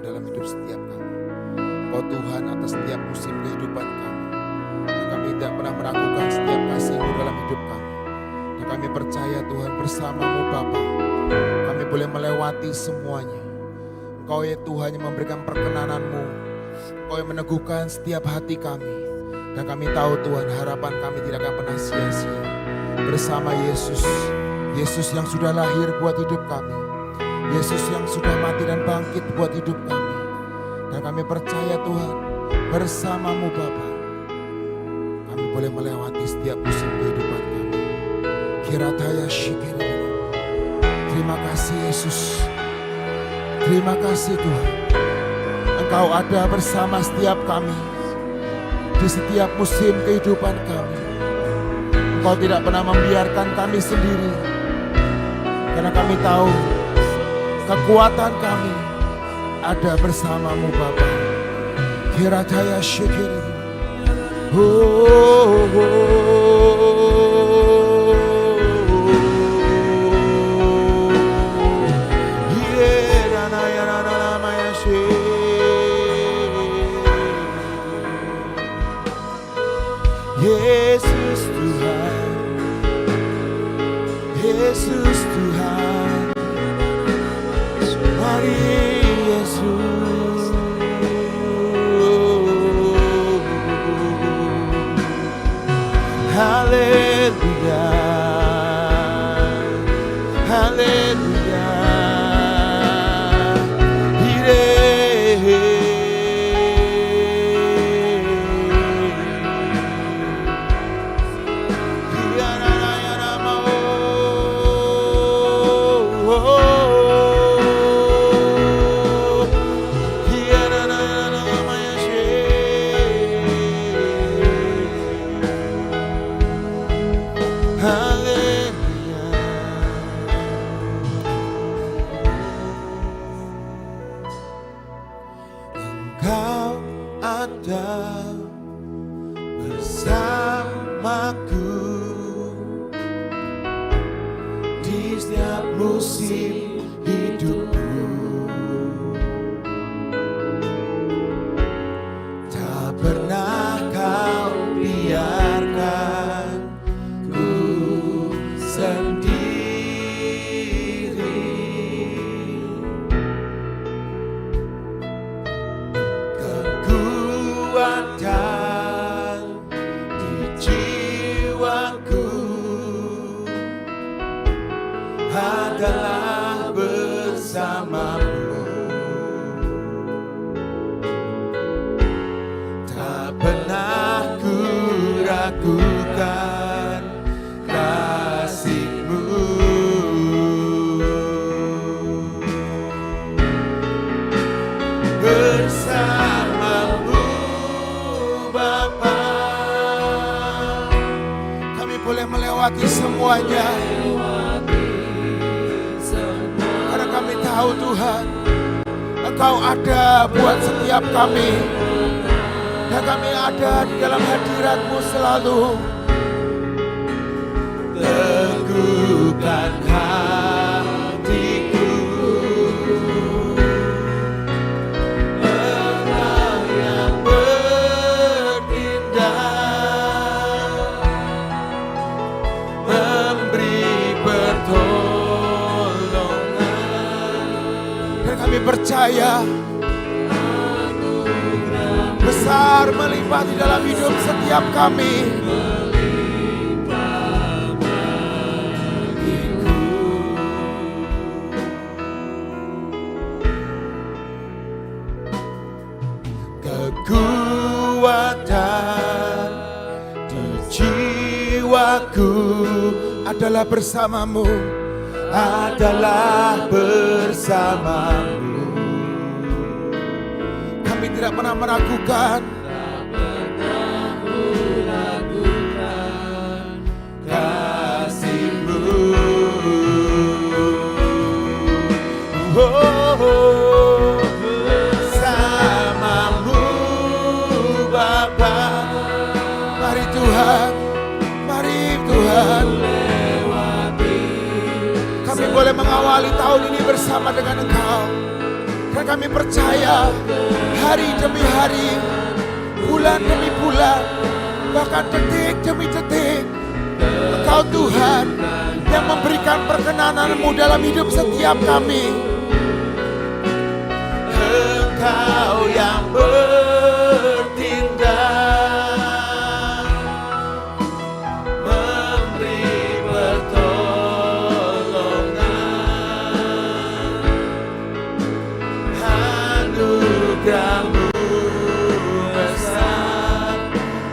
dalam hidup setiap kami. Kau Tuhan atas setiap musim kehidupan kami. Dan kami tidak pernah meragukan setiap kasih-Mu dalam hidup kami. Dan kami percaya Tuhan bersama-Mu Bapa, kami boleh melewati semuanya. Engkau ya Tuhan yang memberikan perkenanan-Mu. Engkau yang meneguhkan setiap hati kami. Dan kami tahu Tuhan harapan kami tidak akan pernah sia-sia. Bersama Yesus, Yesus yang sudah lahir buat hidup kami. Yesus yang sudah mati dan bangkit buat hidup kami. Dan kami percaya Tuhan bersama-Mu Bapa, kami boleh melewati setiap musim kehidupan kami. Kirataya Shikiri. Terima kasih Yesus. Terima kasih Tuhan. Engkau ada bersama setiap kami di setiap musim kehidupan kami. Engkau tidak pernah membiarkan kami sendiri, karena kami tahu kekuatan kami ada bersama-Mu Bapa. Kirataya Shikiri. Yesus Tuhan, Yesus Tuhan, mari Yesus. Haleluya, haleluya. Semuanya, karena kami tahu Tuhan Engkau ada buat setiap kami, dan kami ada di dalam hadirat-Mu selalu. Teguhkan hatiku, Engkau yang bertindak, memberi pertolongan. Dan kami percaya besar melimpah di dalam hidup setiap kami. Kekuatan di jiwaku adalah bersama-Mu, adalah bersama-Mu. Kami tidak pernah meragukan kasih-Mu. Bersama-Mu Bapa. Mari Tuhan, mari Tuhan, kami boleh mengawali tahun ini bersama dengan Engkau. Dan Dan kami percaya hari demi hari, bulan demi bulan, bahkan detik demi detik, Engkau Tuhan yang memberikan perkenanan-Mu dalam hidup setiap kami. Engkau yang bertindak, memberi pertolongan, anugerah-Mu besar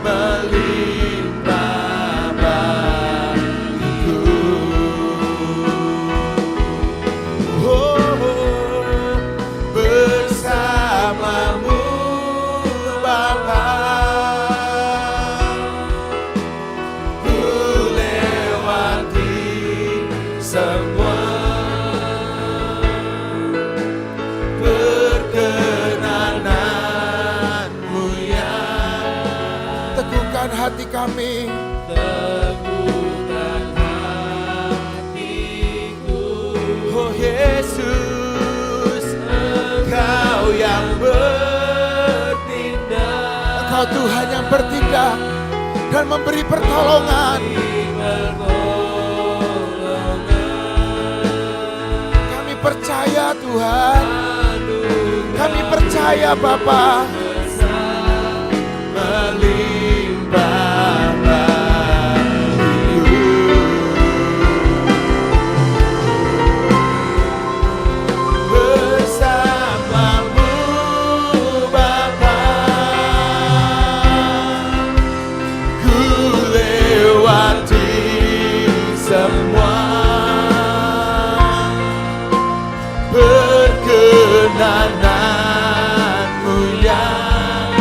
melimpah bagiku. Bersama-Mu Bapa, ku lewati semua, perkenanan-Mu yang Teguhkan hati kami, teguhkan hatiku. Oh Yesus, Engkau yang bertindak, Engkau Tuhan yang bertindak dan memberi pertolongan. Kami percaya Tuhan, kami percaya Bapa. melimpah bagiku. Bersama-Mu Bapa, ku lewati semua, perkenanan-Mu yang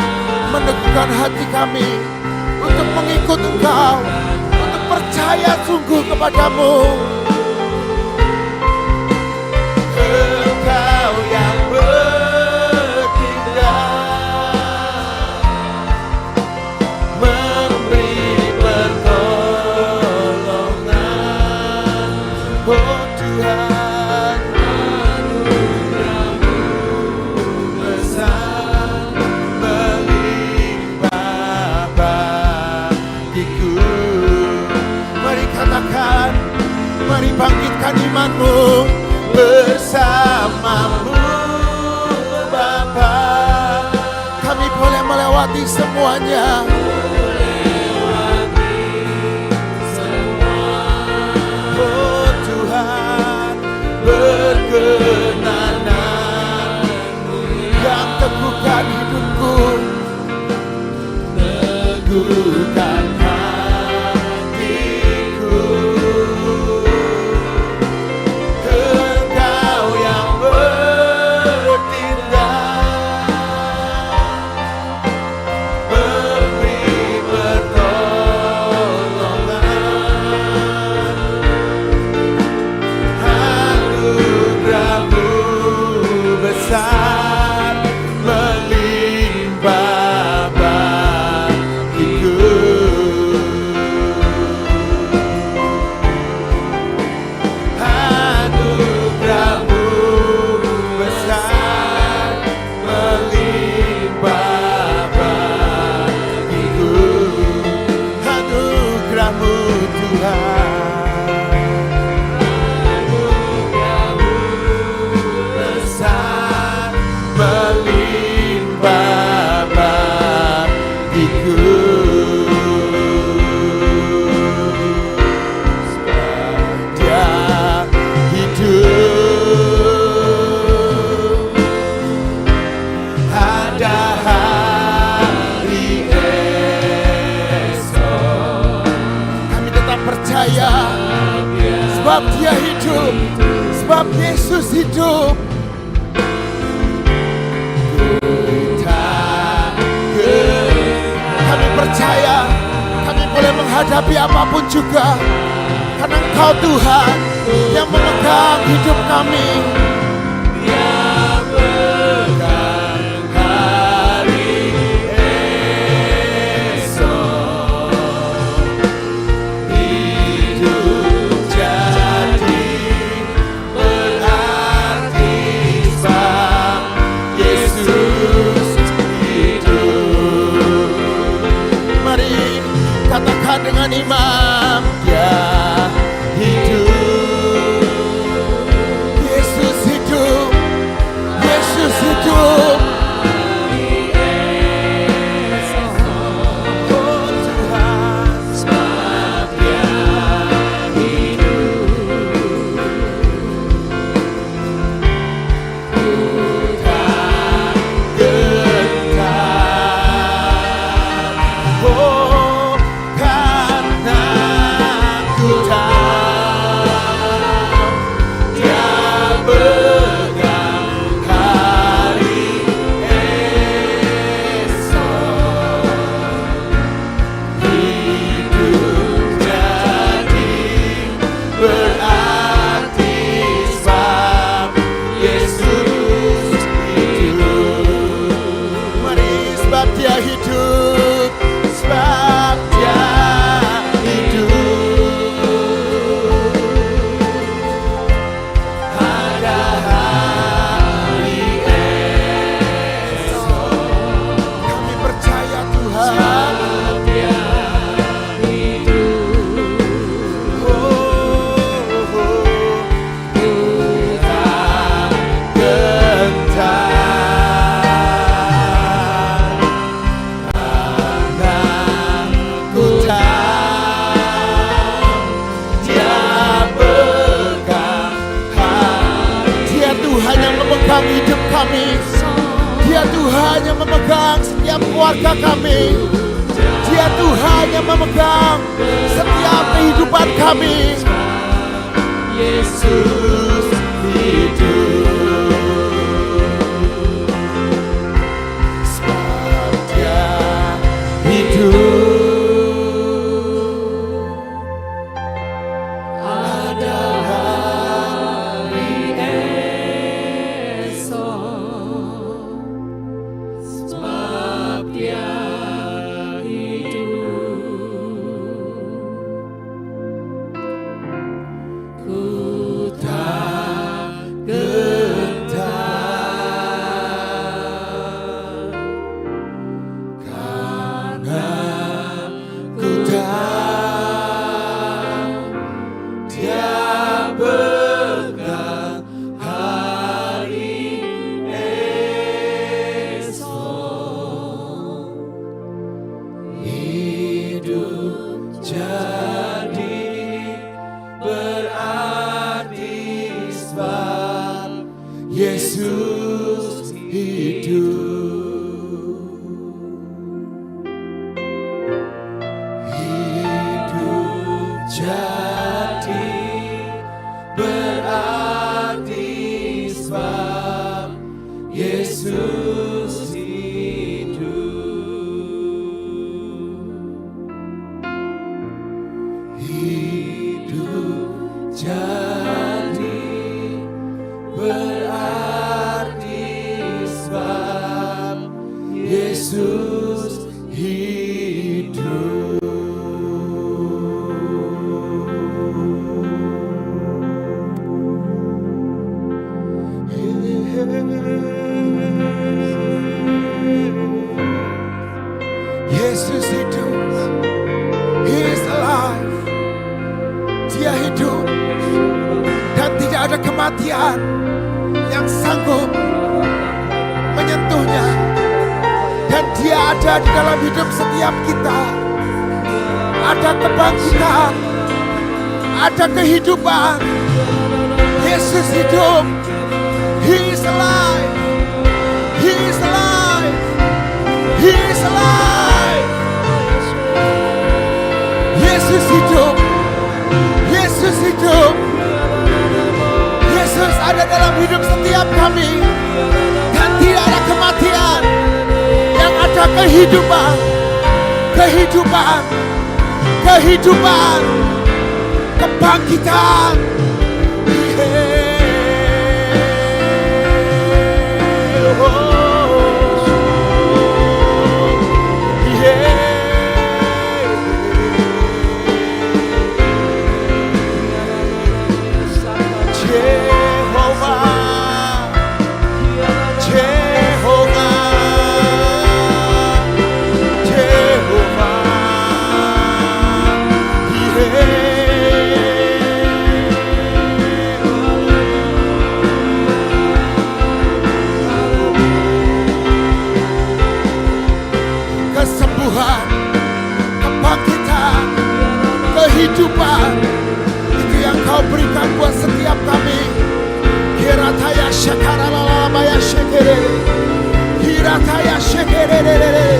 Meneguhkan hati kami untuk mengikut Engkau, untuk percaya sungguh kepadamu. Engkau yang bertindak, memberi pertolongan. Oh Tuhan, anugerah-Mu besar melimpah bagiku. Mari katakan, mari bangkitkan imanmu. Bersama-Mu Bapa, Kami boleh melewati semuanya. oh Tuhan, perkenanan-Mu Yang teguhkan hidupku, teguhkan hatiku. Engkau yang bertindak, memberi pertolongan, anugerah-Mu besar melimpah bagiku. Anugerah-Mu besar melimpah bagiku. Anugerah-Mu Tuhan, anugerah-Mu besar melimpah bagiku. Dia hidup, ada hari esok. kami tetap percaya, sebab Dia hidup, sebab Yesus hidup. Kami percaya, kami boleh menghadapi apapun juga, karena Engkau Tuhan yang memegang hidup kami. Hari esok, hidup jadi berarti Tuhan dengan imam. Dia hidup. Yesus hidup. Yesus hidup. Oh Tuhan, sebab Dia hidup. Ku tak gentar. Oh, karena ku tahu Dia pegang hari esok. Hidup jadi berarti sebab Yesus hidup. Mari sebab Dia hidup, sebab Dia hidup. Ada hari esok. Kami percaya Tuhan. Dia hidup. Ku tak gentar, karena ku tahu Dia pegang hari. Dia Tuhan yang memegang hidup kami. Dia Tuhan yang memegang setiap keluarga kami. Dia Tuhan yang memegang setiap kehidupan kami. Yesus hidup. Sebab Dia hidup. Ada hari esok, sebab Dia hidup. Ku tak gentar, Karena ku tahu Dia pegang hari esok. Hidup jadi berarti sebab Yesus hidup. Hidup jadi berarti sebab Yesus hidup. Hidup jadi berarti sebab Yesus hidup. Yesus hidup. He is alive. Dia hidup. Dan tidak ada kematian yang sanggup menyentuhnya. Dan Dia ada di dalam hidup setiap kita. Ada kebangkitan, ada kehidupan. Yesus hidup. He is alive. He is alive. He is alive. Yesus hidup. Yesus hidup. Yesus ada dalam hidup setiap kami. Dan tidak ada kematian. Yang ada kehidupan. Kehidupan. Kehidupan. Kebangkitan. kehidupan itu yang kau berikan buat setiap kami. Hirataya shakaralalabaya shekere, hirataya shekerere.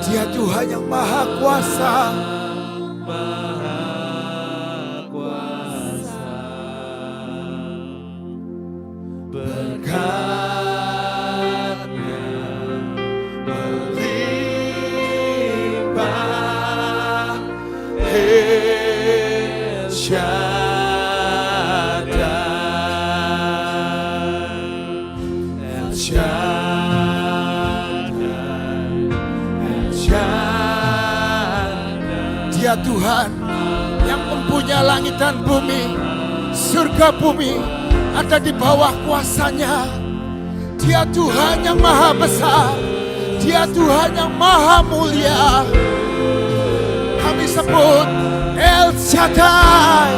Dia Tuhan yang Maha Kuasa. Berkat-Nya melimpah, El Shaddai, El Shaddai. Dia Tuhan yang mempunyai langit dan bumi, surga bumi ada di bawah kuasa-Nya. Dia Tuhan yang maha besar, Dia Tuhan yang maha mulia. Kami sebut El Shaddai,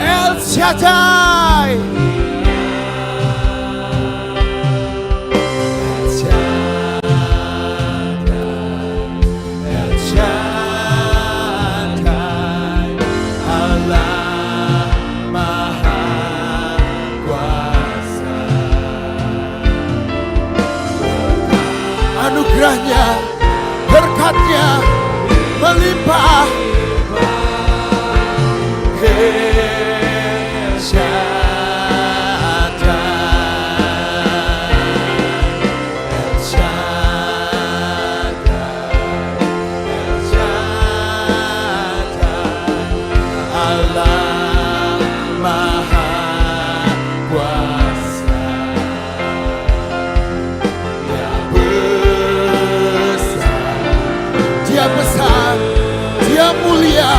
El Shaddai. El Shaddai, El Shaddai, Allah Maha Kuasa. Anugerahnya, berkat-Nya melimpah. El Shaddai, El Shaddai, El Shaddai, Allah Maha Kuasa. Dia besar, Dia mulia.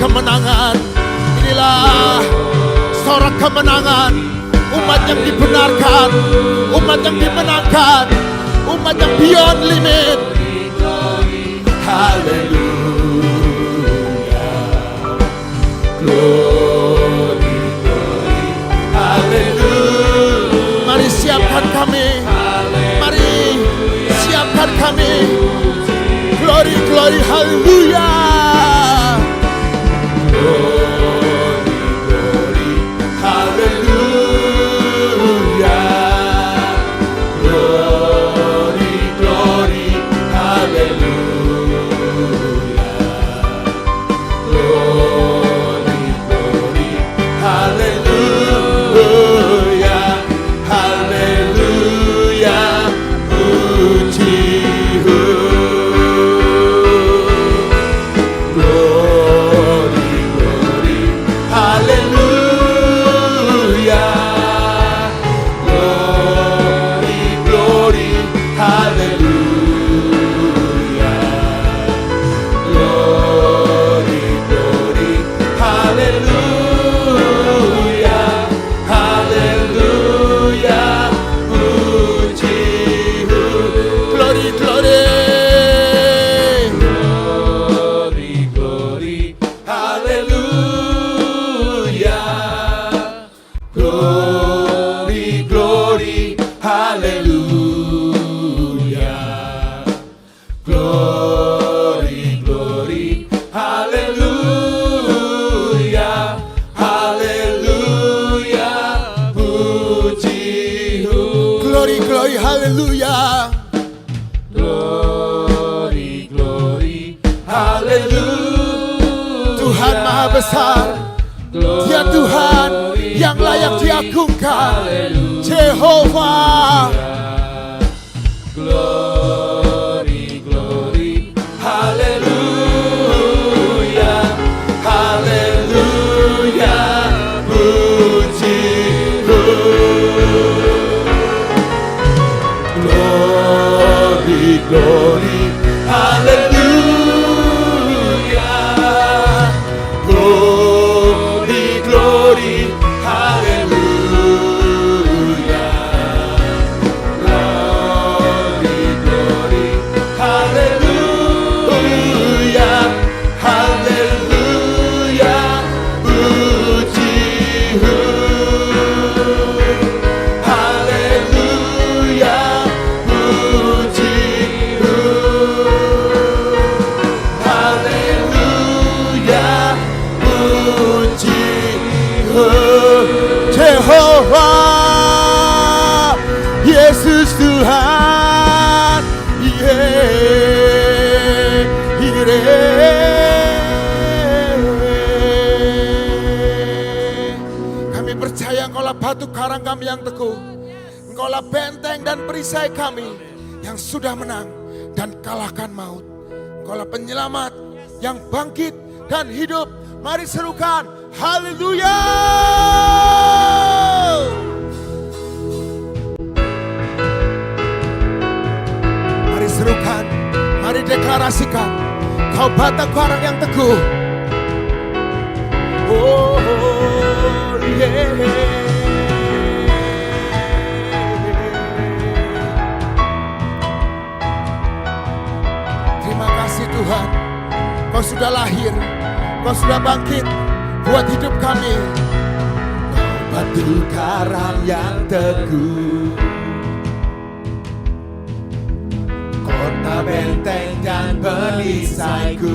kemenangan. Inilah sorak kemenangan. Umat yang dibenarkan, umat yang dimenangkan, umat yang beyond limit. Haleluya, glory, glory, haleluya. Mari siapkan kami, mari siapkan kami. Glory, glory, haleluya. Besar, Dia Tuhan yang layak diagungkan, Jehovah. Glory, glory, haleluya, haleluya, puji-Mu. Glory, glory, haleluya. Jehovah, Yesus Tuhan, kami percaya Engkaulah batu karang kami yang teguh, Engkaulah benteng dan perisai kami yang sudah menang dan kalahkan maut. Engkaulah penyelamat yang bangkit dan hidup. Mari serukan haleluya. Mari serukan, mari deklarasikan, Kau batu karang yang teguh. Oh, yeah. Terima kasih Tuhan, Kau sudah lahir, Kau sudah bangkit buat hidup kami. Kau batu karang yang teguh, kota benteng dan perisaiku,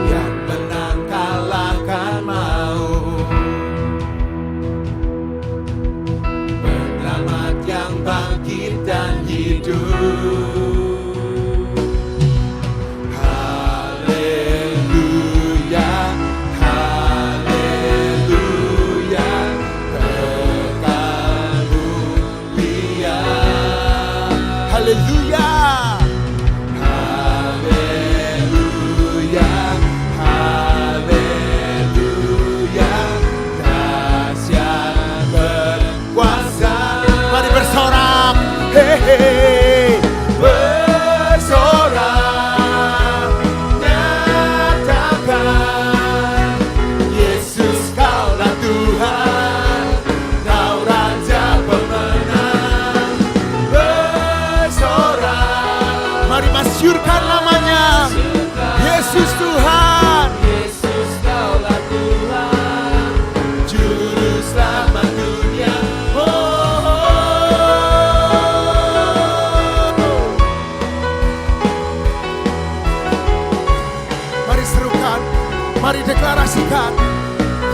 yang menang kalahkan maut, penyelamat yang bangkit dan hidup. Bersoraknya katakan,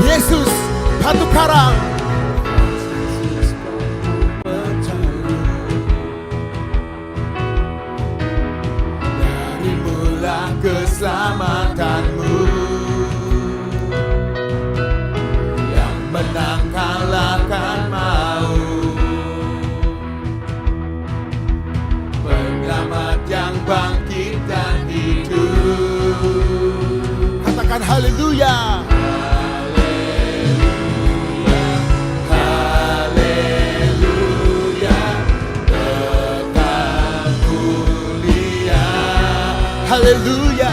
Yesus batu karang. Darimulah keselamatanmu, yang menang kalahkan maut, penyelamat yang bangkit dan hidup. Katakan haleluya. Haleluya.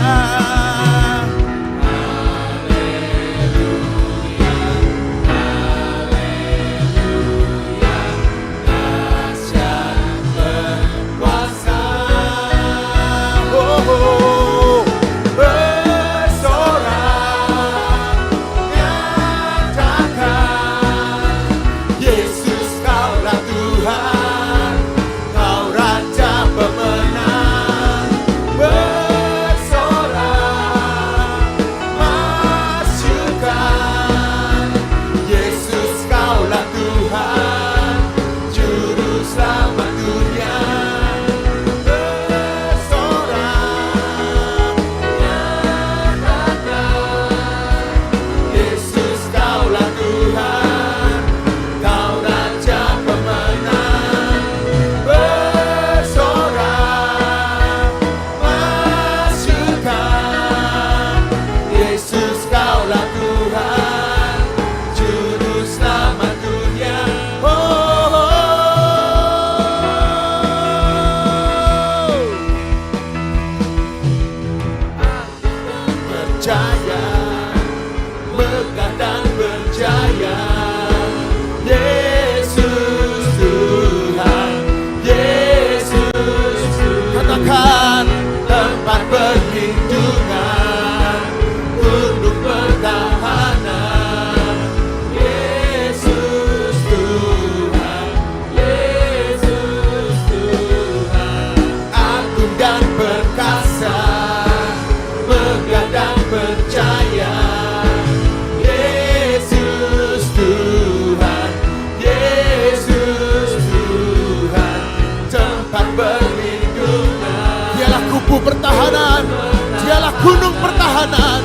Dahsyat berkuasa. Bersorak nyatakan, Yesus kaulah Tuhan, Kau Raja pemenang. Pertahanan, Dialah gunung pertahanan.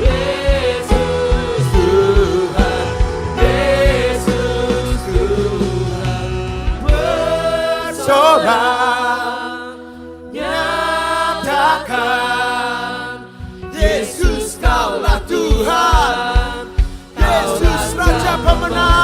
Yesus Tuhan, Yesus Tuhan, bersorak nyatakan, Yesus kaulah Tuhan, Yesus Raja pemenang.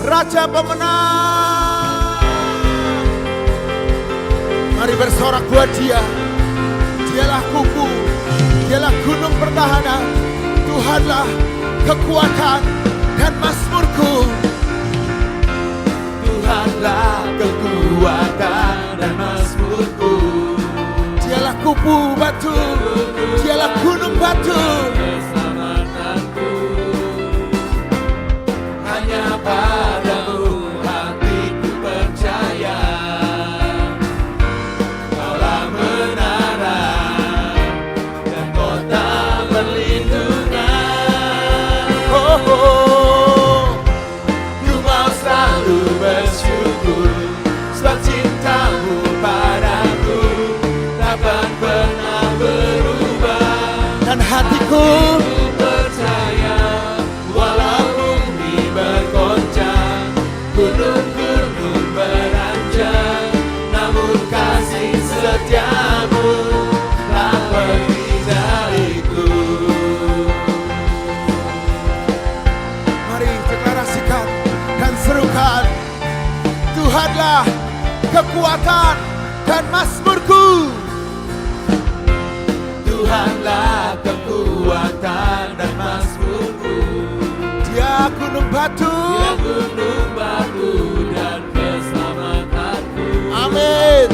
Raja pemenang. Mari bersorak buat Dia. Dialah kuku, Dialah gunung pertahanan. Tuhanlah kekuatan dan mazmurku. Tuhanlah kekuatan dan mazmurku. Dialah kupu batu, Dialah gunung batu. Hanya padamu hatiku percaya, Kaulah menang. Tuhanlah kekuatan dan mazmurku. Tuhanlah kekuatan dan mazmurku. Dia gunung batu. Dia gunung batu dan keselamatanku. Amin.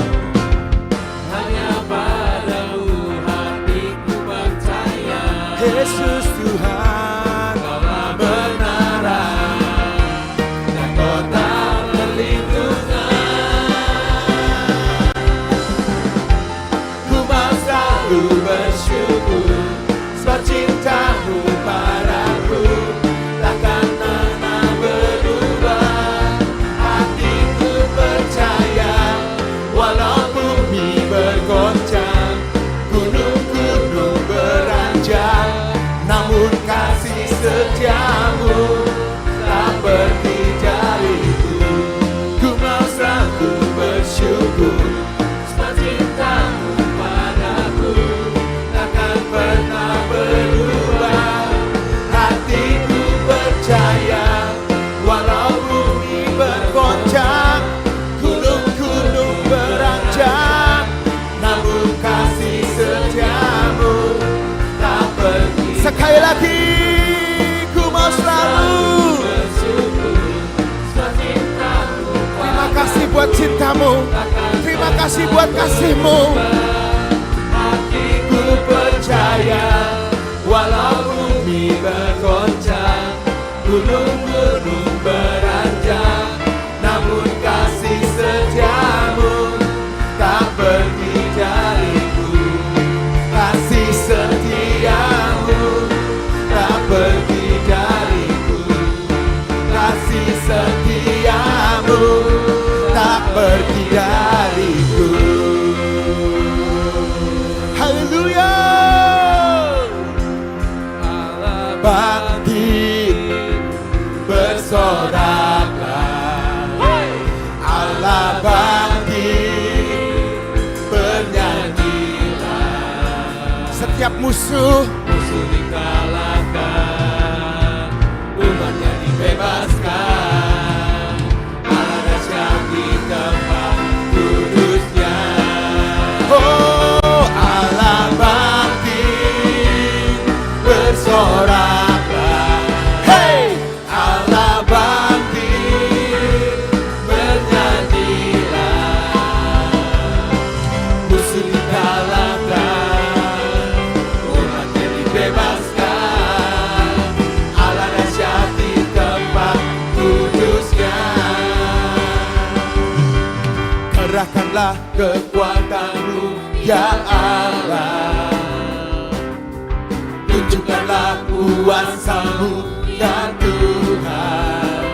Hanya padamu hatiku percaya. Yesus Tuhan, Kaulah menara dan kota perlindungan. Ku mau selalu bersyukur sebab cintamu padaku takkan pernah berubah. Hatiku percaya walau bumi bergoncang, gunung-gunung beranjak, namun kasih setiamu tak pergi dariku. Ku mau selalu bersyukur sebab cintamu padaku takkan pernah berubah. Hatiku percaya walau bumi bergoncang, gunung-gunung beranjak, namun kasih setiamu tak pergi. sekali lagi ku mau selalu Bersyukur sebab cintamu terima kasih buat cintamu, terima kasih buat kasihmu. Hatiku percaya walau bumi bergoncang, gunung-gunung beranjak, namun kasih setiamu tak pergi dariku. Kasih setiamu tak pergi dariku. Kasih setiamu tak pergi dariku. Haleluya. Allah Bangkit, bersoraklah, Allah bangkit, bernyanyilah. setiap musuh Musuh dikalahkan, umatnya dibebaskan. Allah dahsyat di tempat kudusnya. Oh, Allah bangkit, bersoraklah. Hey, Allah bangkit, bernyanyilah. Musuh dikalahkan, umatnya dibebaskan. Allah dahsyat di tempat kudusnya. Kerahkanlah kekuatanmu ya Allah, tunjukkanlah kuasamu ya Tuhan.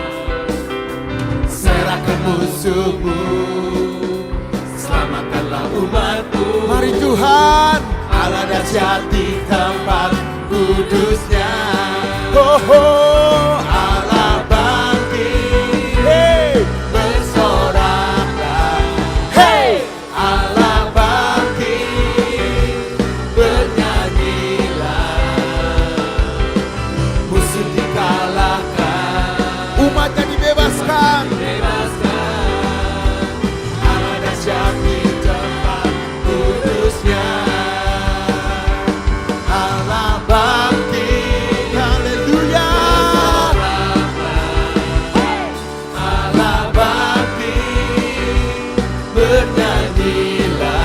Serahkan musuhmu, selamatkanlah umatmu. mari Tuhan. Allah dahsyat di tempat kudusnya. Oh, oh. Allah bangkit, Hey, bersoraklah. Hey, Allah bangkit, bernyanyilah. Musuh dikalahkan, umatnya dibebaskan. bebaskan. Allah dahsyat di tempat kudusnya. Allah bangkit, Haleluya. Allah bangkit, bernyanyilah.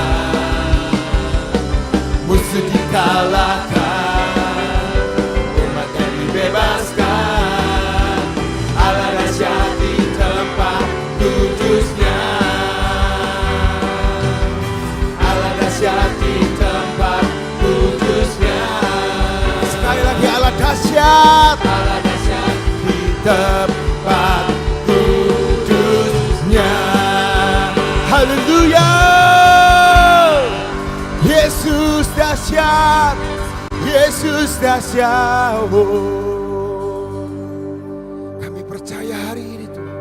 Musuh dikalahkan, umatnya dibebaskan. Allah dahsyat di tempat kudusnya. Allah dahsyat di tempat kudusnya. Sekali lagi Allah dahsyat. Allah dahsyat di tempat kudusnya. Haleluya. Yesus dahsyat. Yesus dahsyat. Oh. Kami percaya hari ini Tuhan,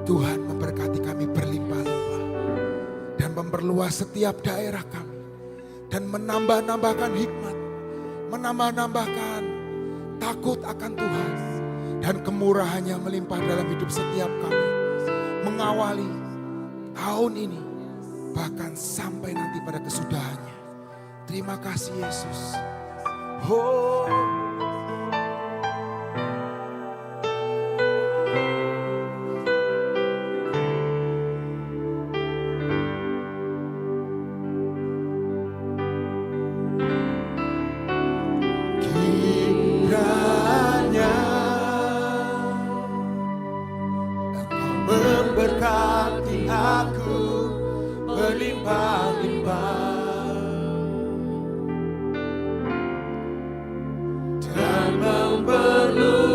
Tuhan memberkati kami berlimpah-limpah dan memperluas setiap daerah kami dan menambah-nambahkan hikmat, menambah-nambahkan takut akan Tuhan dan kemurahannya melimpah dalam hidup setiap kami. mengawali tahun ini, bahkan sampai nanti pada kesudahannya. Terima kasih Yesus. Oh. Kiranya Engkau memberkati aku berlimpah-limpah dan memperluas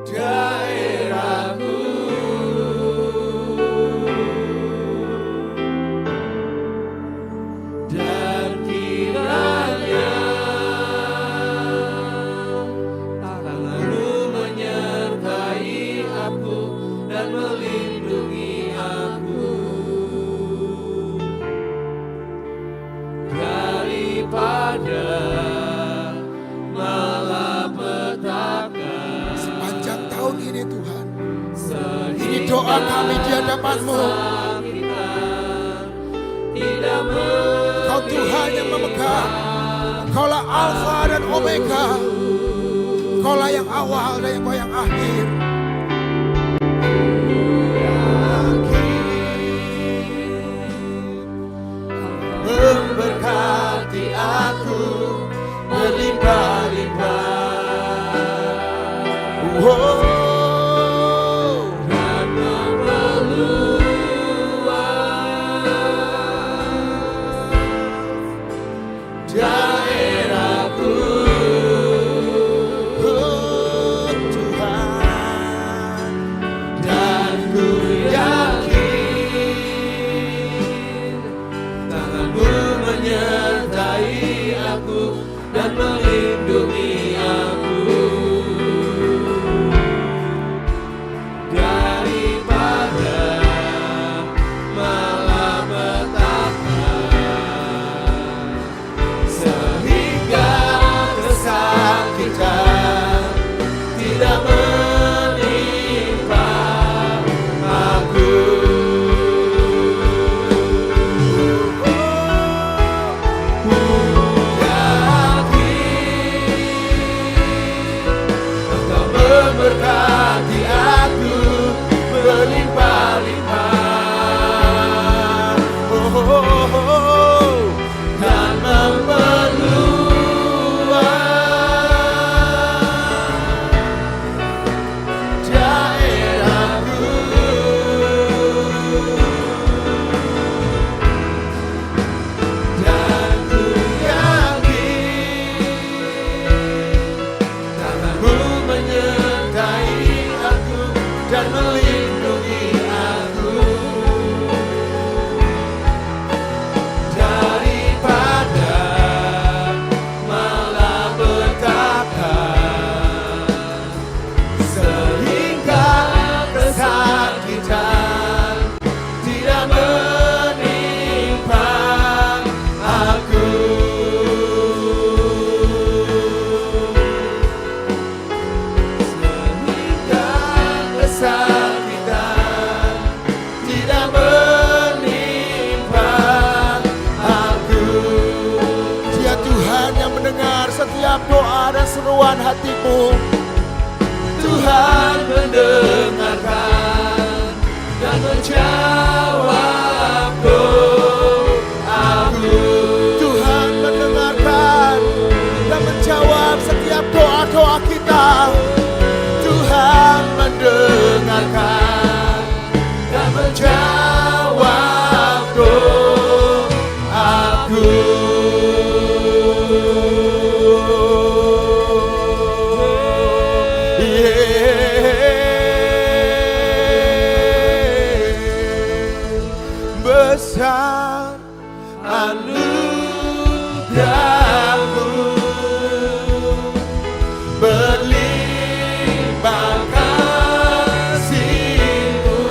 daerahku. Dan kiranya tangan-Mu menyertai aku dan melindungi aku daripada malapetaka. Sepanjang tahun ini Tuhan, ini doa kami di hadapan-Mu. Kau Tuhan yang memegang, Kaulah Alfa dan Omega, Kaulah yang awal dan Kau yang akhir. Memberkati aku berlimpah-limpah. Oh. Dan memperluas daerahku. Oh, Tuhan. Dan ku yakin tangan-Mu menyertai aku dan melindungi aku daripada malapetaka, sehingga kesakitan tidak menimpa aku. Engkau memberkati aku berlimpah-limpah. Dan memperluas daerahku. Dan ku yakin tangan-Mu menyertai aku dan melindungi aku daripada malapetaka, sehingga kesakitan tidak menimpa aku. Sehingga kesakitan tidak menimpa aku. Dia Tuhan yang mendengar setiap doa dan seruan hatimu. Tuhan mendengarkan dan menjawab doaku. Tuhan mendengarkan dan menjawab setiap doa-doa kita. Tuhan mendengarkan dan menjawab doaku. Besar anugerah-Mu, berlimpah kasih-Mu,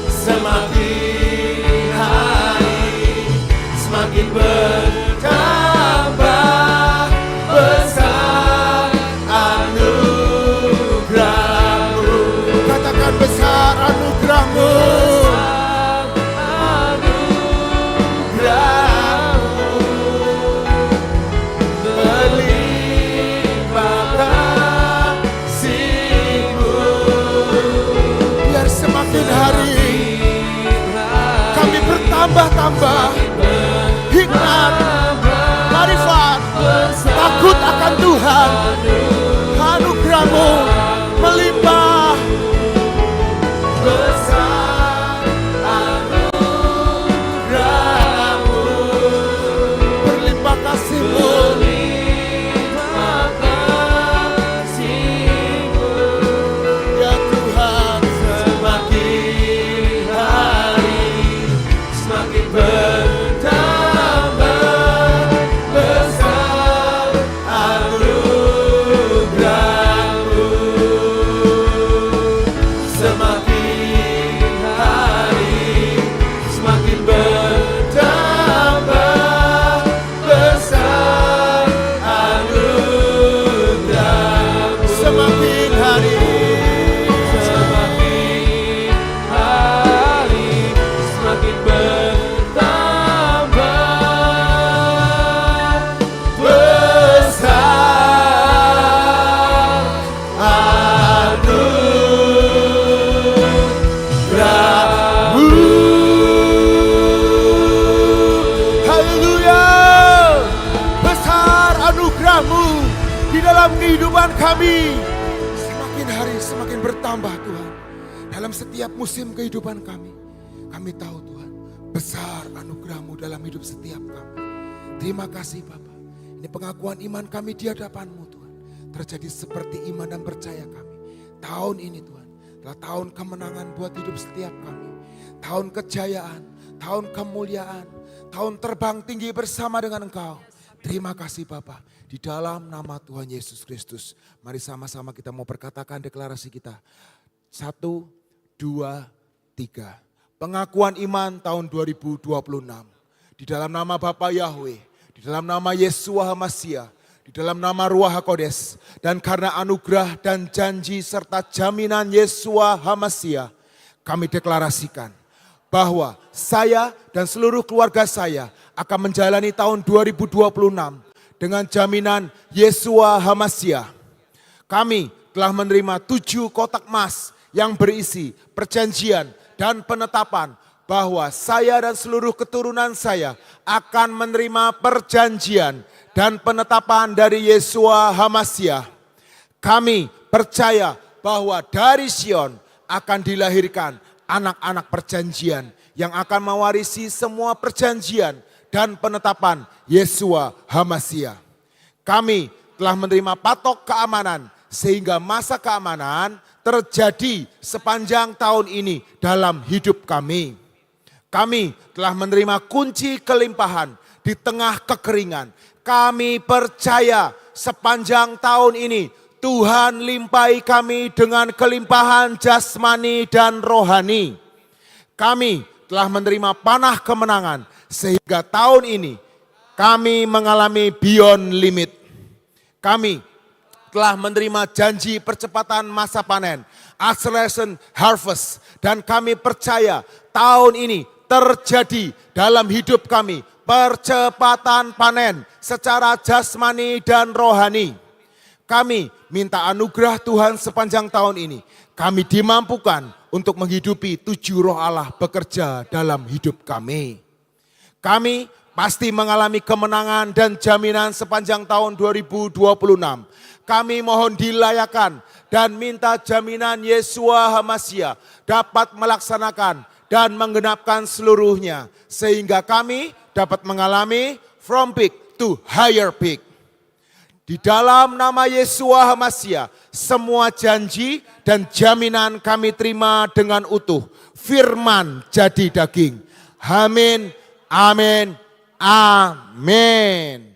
semakin hari semakin bertambah besar bertambah-tambah hikmat, marifat, takut akan Tuhan. Anugerah-Mu melimpah. Besar anugerah-Mu, Berlimpah kasih-Mu, berlimpah kasih-Mu. ya Tuhan. Semakin hari semakin bertambah besar anugerah-Mu. Semakin hari semakin bertambah besar anugerah-Mu. Semakin hari Semakin hari semakin bertambah besar anugerah-Mu. haleluya. Besar anugerah-Mu di dalam kehidupan kami. Semakin hari semakin bertambah Tuhan. Dalam setiap musim kehidupan kami. Kami tahu Tuhan, besar anugerah-Mu dalam hidup setiap kami. Terima kasih Bapa. Ini pengakuan iman kami di hadapan-Mu Tuhan. Terjadi seperti iman dan percaya kami. Tahun ini Tuhan, adalah tahun kemenangan buat hidup setiap kami. Tahun kejayaan, tahun kemuliaan, tahun terbang tinggi bersama dengan Engkau. Terima kasih Bapa. Di dalam nama Tuhan Yesus Kristus. Mari sama-sama kita mau perkatakan deklarasi kita. 1, 2, 3. Pengakuan iman tahun 2026. Di dalam nama Bapa Yahweh. Di dalam nama Yeshua HaMashiach. Di dalam nama Ruach HaKodes. Dan karena anugerah dan janji serta jaminan Yeshua HaMashiach. Kami deklarasikan bahwa saya dan seluruh keluarga saya akan menjalani tahun 2026 dengan jaminan Yeshua HaMashiach. Kami telah menerima 7 kotak emas yang berisi perjanjian dan penetapan bahwa saya dan seluruh keturunan saya akan menerima perjanjian dan penetapan dari Yeshua HaMashiach. Kami percaya bahwa dari Sion akan dilahirkan anak-anak perjanjian yang akan mewarisi semua perjanjian dan penetapan Yeshua HaMashiach. Kami telah menerima patok keamanan sehingga masa keamanan terjadi sepanjang tahun ini dalam hidup kami. Kami telah menerima kunci kelimpahan di tengah kekeringan. Kami percaya sepanjang tahun ini Tuhan limpahi kami dengan kelimpahan jasmani dan rohani. Kami telah menerima panah kemenangan sehingga tahun ini kami mengalami beyond limit. Kami telah menerima janji percepatan masa panen, acceleration harvest, dan kami percaya tahun ini terjadi dalam hidup kami percepatan panen secara jasmani dan rohani. Kami minta anugerah Tuhan sepanjang tahun ini. Kami dimampukan untuk menghidupi 7 roh Allah bekerja dalam hidup kami. Kami pasti mengalami kemenangan dan jaminan sepanjang tahun 2026. Kami mohon dilayakan dan minta jaminan Yeshua HaMashiach dapat melaksanakan dan menggenapkan seluruhnya. Sehingga kami dapat mengalami from peak to higher peak. Di dalam nama Yeshua HaMashiach, semua janji dan jaminan kami terima dengan utuh. Firman jadi daging. Amin, amin, amin.